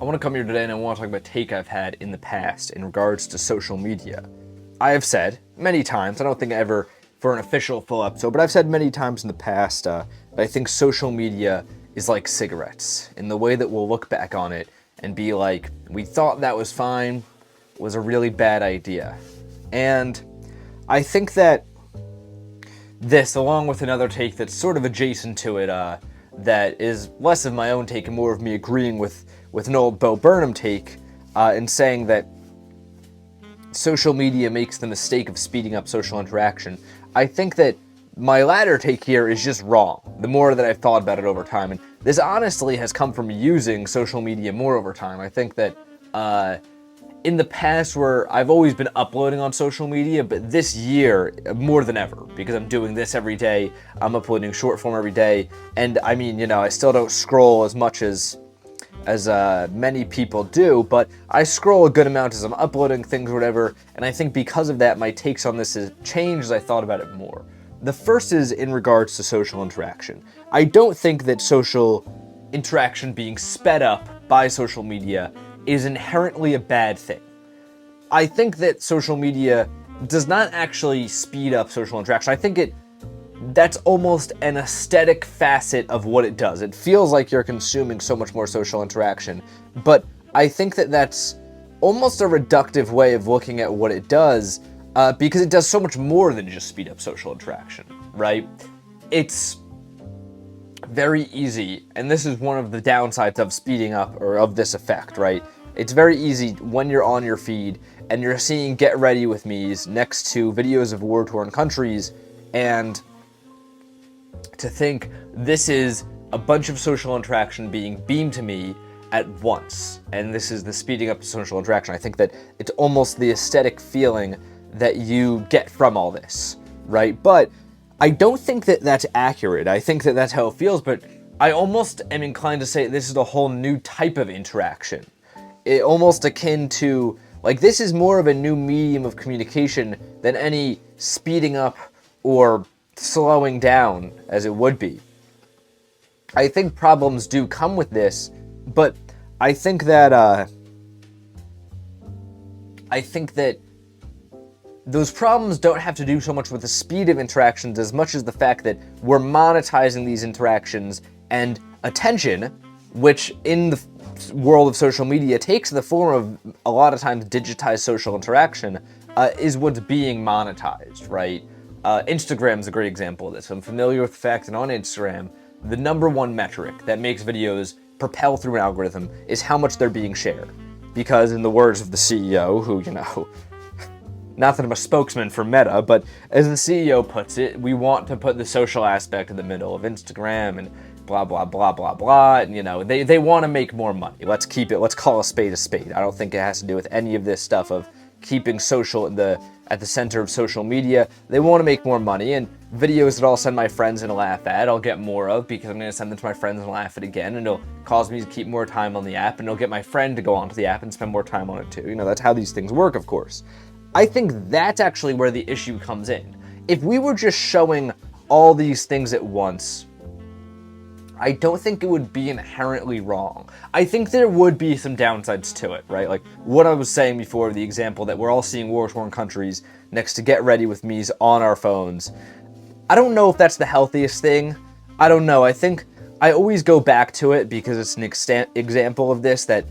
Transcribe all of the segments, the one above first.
I want to come here today and I want to talk about a take I've had in the past in regards to social media. I have said many times, I don't think ever for an official full episode, but I've said many times in the past that I think social media is like cigarettes in the way that we'll look back on it and be like, we thought that was fine, was a really bad idea. And I think that this, along with another take that's sort of adjacent to it, that is less of my own take and more of me agreeing with an old Bo Burnham take, in saying that social media makes the mistake of speeding up social interaction. I think that my latter take here is just wrong, the more that I've thought about it over time. And this honestly has come from using social media more over time. I think that in the past where I've always been uploading on social media, but this year more than ever, because I'm doing this every day, I'm uploading short form every day, and I mean, I still don't scroll as much as many people do, but I scroll a good amount as I'm uploading things or whatever, and I think because of that, my takes on this has changed as I thought about it more. The first is in regards to social interaction. I don't think that social interaction being sped up by social media is inherently a bad thing. I think that social media does not actually speed up social interaction. I think that's almost an aesthetic facet of what it does. It feels like you're consuming so much more social interaction, but I think that that's almost a reductive way of looking at what it does, because it does so much more than just speed up social interaction, right? It's very easy, and this is one of the downsides of speeding up, or of this effect, right? It's very easy when you're on your feed and you're seeing Get Ready With Me's next to videos of war-torn countries, and to think this is a bunch of social interaction being beamed to me at once, and this is the speeding up of social interaction. I think that it's almost the aesthetic feeling that you get from all this, right? But I don't think that that's accurate. I think that that's how it feels, but I almost am inclined to say this is a whole new type of interaction. It almost akin to, like, this is more of a new medium of communication than any speeding up or slowing down as it would be. I think problems do come with this, but I think that those problems don't have to do so much with the speed of interactions as much as the fact that we're monetizing these interactions, and attention, which in the world of social media takes the form of a lot of times digitized social interaction, is what's being monetized, right? Instagram's a great example of this. I'm familiar with the fact that on Instagram, the number one metric that makes videos propel through an algorithm is how much they're being shared. Because in the words of the CEO, who, not that I'm a spokesman for Meta, but as the CEO puts it, we want to put the social aspect in the middle of Instagram and blah, blah, blah, blah, blah. And, they want to make more money. Let's call a spade a spade. I don't think it has to do with any of this stuff of keeping social at the center of social media. They want to make more money, and videos that I'll send my friends and laugh at, I'll get more of because I'm going to send them to my friends and laugh at again, and it'll cause me to keep more time on the app, and it'll get my friend to go onto the app and spend more time on it too. That's how these things work, of course. I think that's actually where the issue comes in. If we were just showing all these things at once, I don't think it would be inherently wrong. I think there would be some downsides to it, right? Like what I was saying before, the example that we're all seeing war-torn countries next to Get Ready With Me's on our phones. I don't know if that's the healthiest thing. I don't know. I think I always go back to it because it's an example of this that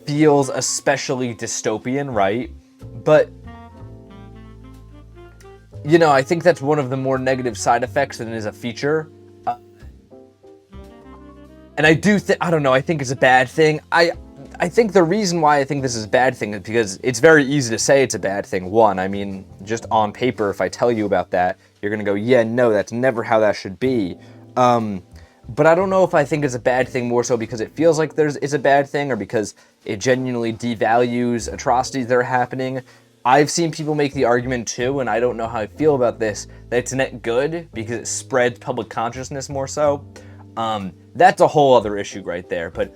feels especially dystopian, right? But I think that's one of the more negative side effects than it is a feature. And I think it's a bad thing. I think the reason why I think this is a bad thing is because it's very easy to say it's a bad thing. One, I mean, just on paper, if I tell you about that, you're going to go, yeah, no, that's never how that should be. But I don't know if I think it's a bad thing more so because it feels like it's a bad thing or because it genuinely devalues atrocities that are happening. I've seen people make the argument too, and I don't know how I feel about this, that it's net good because it spreads public consciousness more so. That's a whole other issue right there, but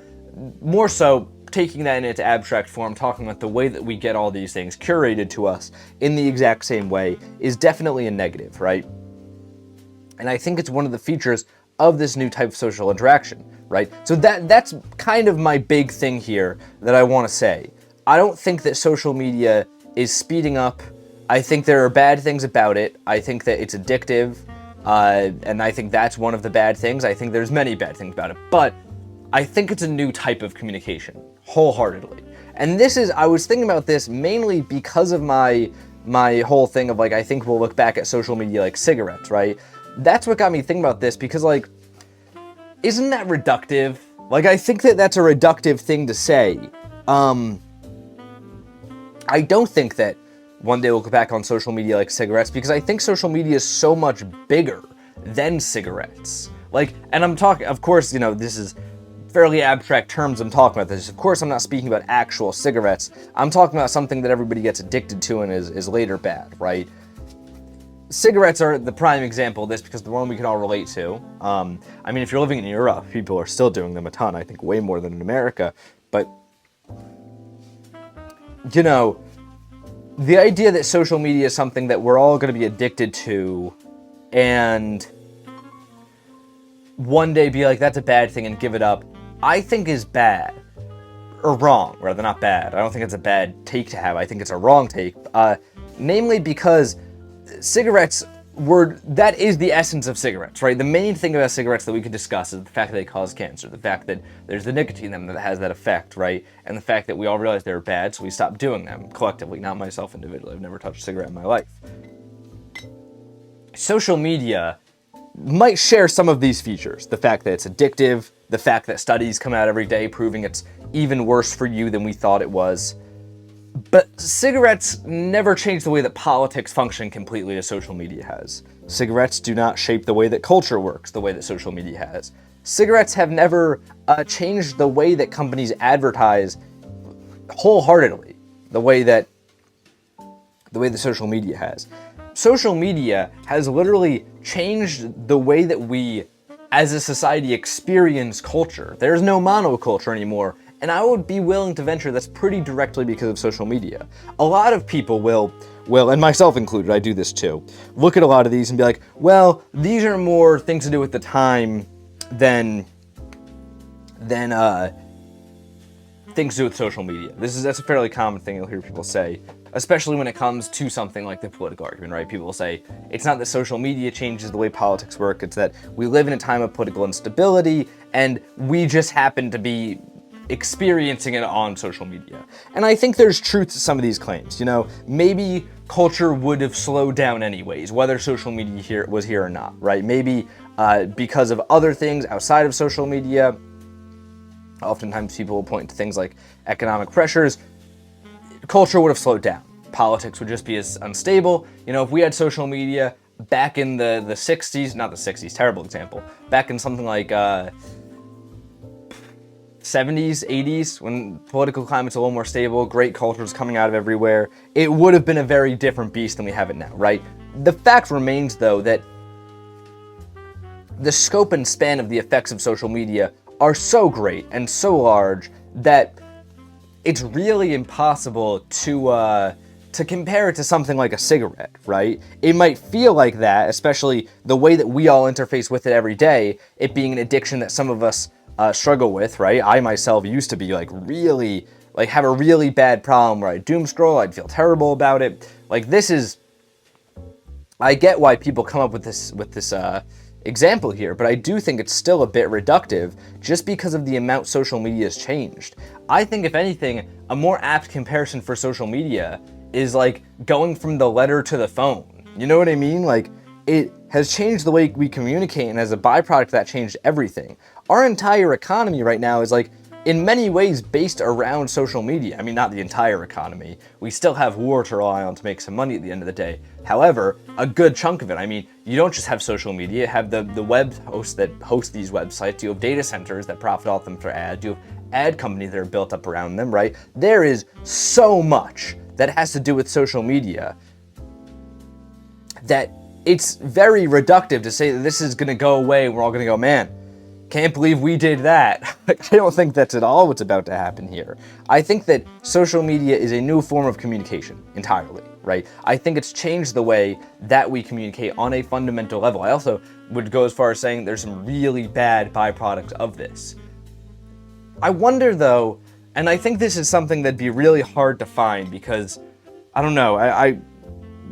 more so taking that in its abstract form, talking about the way that we get all these things curated to us in the exact same way is definitely a negative, right? And I think it's one of the features of this new type of social interaction, right? So that's kind of my big thing here that I want to say. I don't think that social media is speeding up. I think there are bad things about it. I think that it's addictive, and I think that's one of the bad things. I think there's many bad things about it, but I think it's a new type of communication, wholeheartedly. And I was thinking about this mainly because of my whole thing of like, I think we'll look back at social media like cigarettes, right? That's what got me thinking about this, because like, isn't that reductive? Like, I think that that's a reductive thing to say. I don't think that one day we'll look back on social media like cigarettes, because I think social media is so much bigger than cigarettes. Like, and I'm talking, of course, this is fairly abstract terms I'm talking about this. Of course, I'm not speaking about actual cigarettes. I'm talking about something that everybody gets addicted to and is later bad, right? Cigarettes are the prime example of this, because the one we can all relate to. I mean, if you're living in Europe, people are still doing them a ton. I think way more than in America. But, the idea that social media is something that we're all going to be addicted to and one day be like, that's a bad thing and give it up, I think is bad. Or wrong, rather, not bad. I don't think it's a bad take to have. I think it's a wrong take. Namely because cigarettes that is the essence of cigarettes, right? The main thing about cigarettes that we could discuss is the fact that they cause cancer, the fact that there's the nicotine in them that has that effect, right? And the fact that we all realize they're bad, so we stopped doing them collectively, not myself individually. I've never touched a cigarette in my life. Social media might share some of these features. The fact that it's addictive, the fact that studies come out every day proving it's even worse for you than we thought it was. But cigarettes never change the way that politics function completely as social media has. Cigarettes do not shape the way that culture works the way that social media has. Cigarettes have never changed the way that companies advertise wholeheartedly the way that social media has. Social media has literally changed the way that we, as a society, experience culture. There's no monoculture anymore. And I would be willing to venture that's pretty directly because of social media. A lot of people will, and myself included, I do this too, look at a lot of these and be like, well, these are more things to do with the time than things to do with social media. That's a fairly common thing you'll hear people say, especially when it comes to something like the political argument, right? People will say, it's not that social media changes the way politics work, it's that we live in a time of political instability, and we just happen to be experiencing it on social media. And I think there's truth to some of these claims. Maybe culture would have slowed down anyways, whether social media was here or not, right? Maybe because of other things outside of social media. Oftentimes people will point to things like economic pressures. Culture would have slowed down. Politics would just be as unstable. If we had social media back in the 60s, not the 60s, terrible example, back in something like 70s, 80s, when political climate's a little more stable, great culture's coming out of everywhere, it would have been a very different beast than we have it now, right? The fact remains, though, that the scope and span of the effects of social media are so great and so large that it's really impossible to compare it to something like a cigarette, right? It might feel like that, especially the way that we all interface with it every day, it being an addiction that some of us struggle with, right? I myself used to be have a really bad problem where I'd doom scroll, I'd feel terrible about it. I get why people come up with this example here, but I do think it's still a bit reductive just because of the amount social media has changed. I think, if anything, a more apt comparison for social media is like going from the letter to the phone. You know what I mean? It has changed the way we communicate, and as a byproduct, that changed everything. Our entire economy right now is in many ways based around social media. I mean, not the entire economy. We still have war to rely on to make some money at the end of the day. However, a good chunk of it, I mean, you don't just have social media, you have the web hosts that host these websites, you have data centers that profit off them for ads, you have ad companies that are built up around them, right? There is so much that has to do with social media that it's very reductive to say that this is going to go away and we're all going to go, man, can't believe we did that. I don't think that's at all what's about to happen here. I think that social media is a new form of communication entirely, right? I think it's changed the way that we communicate on a fundamental level. I also would go as far as saying there's some really bad byproducts of this. I wonder though, and I think this is something that'd be really hard to find because, I don't know, I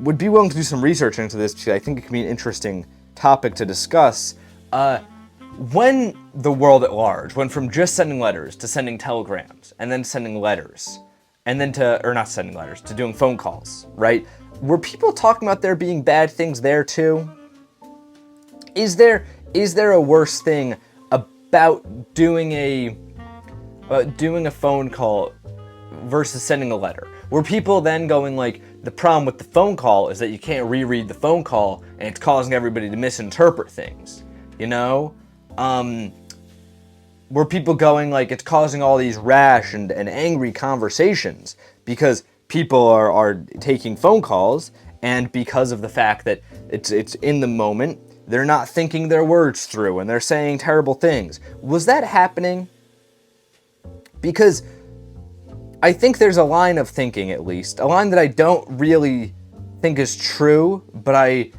would be willing to do some research into this because I think it could be an interesting topic to discuss. When the world at large went from just sending letters to sending telegrams, and then sending letters, and then not sending letters, to doing phone calls, right? Were people talking about there being bad things there too? Is there a worse thing about doing a phone call versus sending a letter? Were people then going like, the problem with the phone call is that you can't reread the phone call and it's causing everybody to misinterpret things, you know? Were people going like, it's causing all these rash and angry conversations because people are taking phone calls, and because of the fact that it's in the moment, they're not thinking their words through and they're saying terrible things. Was that happening? Because I think there's a line of thinking, at least, a line that I don't really think is true, but I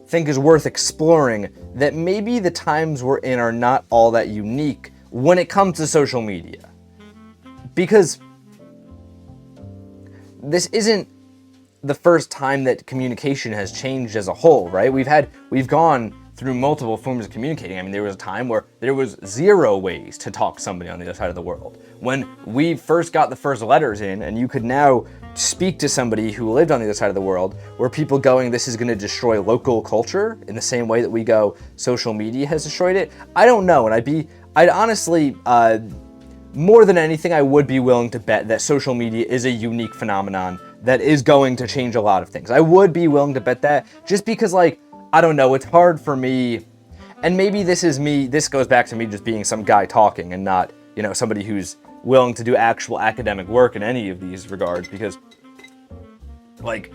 think is worth exploring, that maybe the times we're in are not all that unique when it comes to social media. Because this isn't the first time that communication has changed as a whole, right? We've gone through multiple forms of communicating. I mean, there was a time where there was 0 ways to talk to somebody on the other side of the world. When we first got the first letters in, and you could now speak to somebody who lived on the other side of the world, were people going, this is going to destroy local culture in the same way that we go, social media has destroyed it? I don't know, and I'd honestly, more than anything, I would be willing to bet that social media is a unique phenomenon that is going to change a lot of things. I would be willing to bet that, just because, like, I don't know, it's hard for me, and maybe this goes back to me just being some guy talking and not, you know, somebody who's willing to do actual academic work in any of these regards, because, like,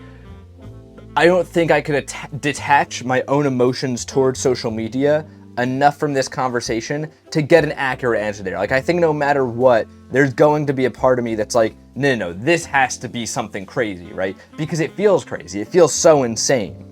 I don't think I could detach my own emotions towards social media enough from this conversation to get an accurate answer there. Like, I think no matter what, there's going to be a part of me that's like, no, this has to be something crazy, right? Because it feels crazy. It feels so insane.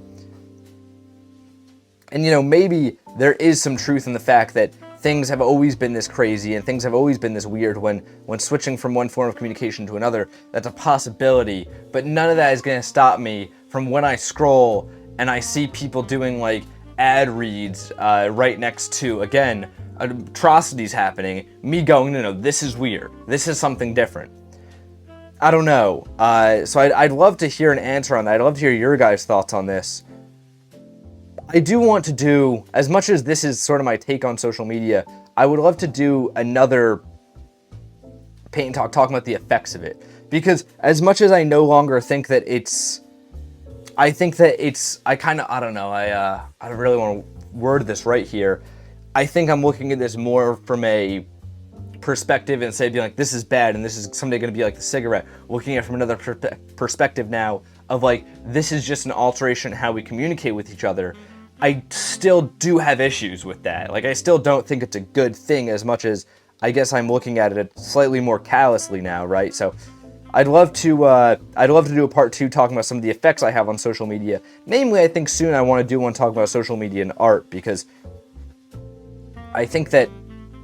And, you know, maybe there is some truth in the fact that things have always been this crazy and things have always been this weird when switching from one form of communication to another. That's a possibility, but none of that is going to stop me from when I scroll and I see people doing, like, ad reads right next to, again, atrocities happening, me going, no, this is weird. This is something different. I don't know. So I'd love to hear an answer on that. I'd love to hear your guys' thoughts on this. I do want to do, as much as this is sort of my take on social media, I would love to do another Paint and Talk talking about the effects of it. Because as much as I no longer think that I really want to word this right here. I think I'm looking at this more from a perspective and being like, this is bad and this is someday going to be like the cigarette. Looking at it from another perspective now of like, this is just an alteration in how we communicate with each other. I still do have issues with that. Like, I still don't think it's a good thing as much as I guess I'm looking at it slightly more callously now, right? So I'd love to do a part 2 talking about some of the effects I have on social media. Namely, I think soon I want to do one talking about social media and art, because I think that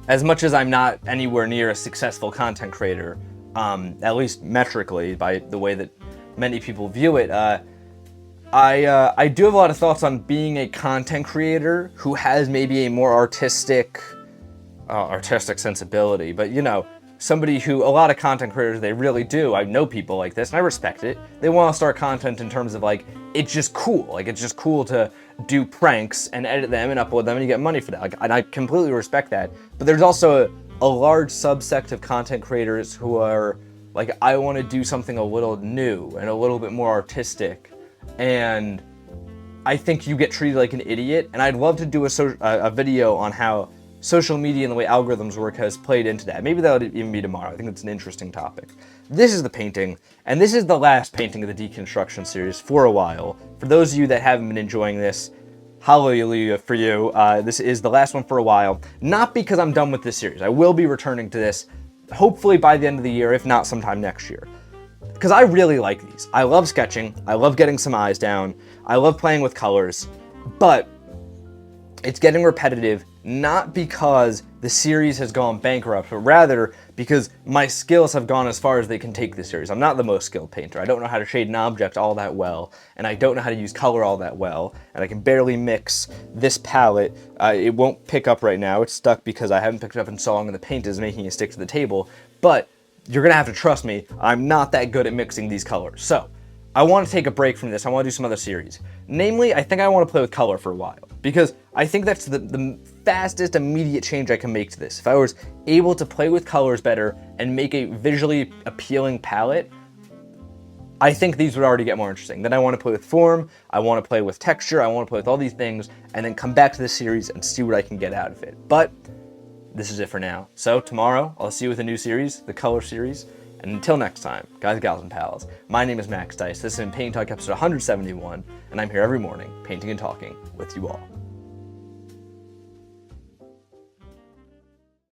as much as I'm not anywhere near a successful content creator, at least metrically by the way that many people view it, I do have a lot of thoughts on being a content creator who has maybe a more artistic sensibility, but you know, somebody who, a lot of content creators, they really do. I know people like this, and I respect it. They want to start content in terms of, like, it's just cool. Like, it's just cool to do pranks and edit them and upload them, and you get money for that. Like, and I completely respect that. But there's also a large subsect of content creators who are like, I want to do something a little new and a little bit more artistic. And I think you get treated like an idiot. And I'd love to do a video on how social media and the way algorithms work has played into that. Maybe that'll even be tomorrow. I think it's an interesting topic. This is the painting, and this is the last painting of the deconstruction series for a while. For those of you that haven't been enjoying this, hallelujah for you. This is the last one for a while. Not because I'm done with this series. I will be returning to this hopefully by the end of the year, if not sometime next year. Because I really like these. I love sketching. I love getting some eyes down. I love playing with colors. But it's getting repetitive, not because the series has gone bankrupt, but rather because my skills have gone as far as they can take this series. I'm not the most skilled painter. I don't know how to shade an object all that well, and I don't know how to use color all that well, and I can barely mix this palette. It won't pick up right now. It's stuck because I haven't picked it up in so long and the paint is making it stick to the table, but you're gonna have to trust me, I'm not that good at mixing these colors. So, I want to take a break from this. I want to do some other series. Namely, I think I want to play with color for a while, because I think that's the fastest immediate change I can make to this. If I was able to play with colors better and make a visually appealing palette, I think these would already get more interesting. Then I want to play with form, I want to play with texture, I want to play with all these things, and then come back to this series and see what I can get out of it. But this is it for now. So tomorrow, I'll see you with a new series, the color series. And until next time, guys, gals, and pals, my name is Max Dice. This has been Paint Talk episode 171, and I'm here every morning, painting and talking with you all.